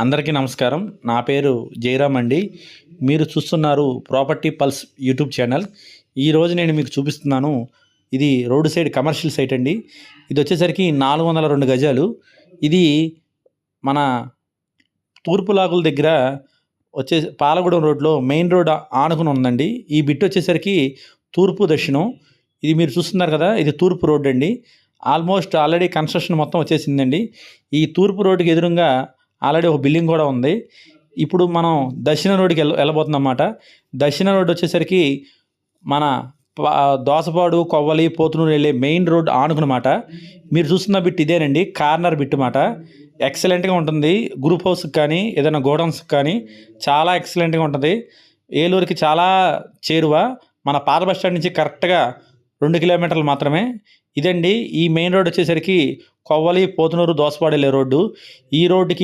అందరికీ నమస్కారం. నా పేరు జయరామ్ అండి. మీరు చూస్తున్నారు ప్రాపర్టీ పల్స్ యూట్యూబ్ ఛానల్. ఈరోజు నేను మీకు చూపిస్తున్నాను. ఇది రోడ్ సైడ్ కమర్షియల్ సైట్ అండి. ఇది వచ్చేసరికి 402 గజాలు. ఇది మన తూర్పు లాగుల దగ్గర పాలగూడెం రోడ్లో మెయిన్ రోడ్ ఆనుకుని ఉందండి. ఈ బిట్ వచ్చేసరికి తూర్పు దక్షిణం. ఇది మీరు చూస్తున్నారు కదా, ఇది తూర్పు రోడ్ అండి. ఆల్మోస్ట్ ఆల్రెడీ కన్స్ట్రక్షన్ మొత్తం వచ్చేసిందండి. ఈ తూర్పు రోడ్డుకి ఎదురుగా ఆల్రెడీ ఒక బిల్డింగ్ కూడా ఉంది. ఇప్పుడు మనం దక్షిణ రోడ్డుకి వెళ్ళబోతున్నాం అన్నమాట. దక్షిణ రోడ్డు వచ్చేసరికి మన దోసపాడు, కొవ్వలి, పోతునూరు వెళ్ళే మెయిన్ రోడ్ ఆనుకున్నమాట. మీరు చూస్తున్న బిట్ ఇదేనండి, కార్నర్ బిట్ మాట. ఎక్సలెంట్గా ఉంటుంది. గ్రూప్ హౌస్కి కానీ ఏదైనా గోడౌన్స్కి కానీ చాలా ఎక్సలెంట్గా ఉంటుంది. ఏలూరుకి చాలా చేరువ. మన పాత బస్ స్టాండ్ నుంచి కరెక్ట్గా 2 కిలోమీటర్లు మాత్రమే. ఇదండి ఈ మెయిన్ రోడ్ వచ్చేసరికి కొవ్వలి, పోతునూరు, దోసపాడు వెళ్ళే రోడ్డు. ఈ రోడ్డుకి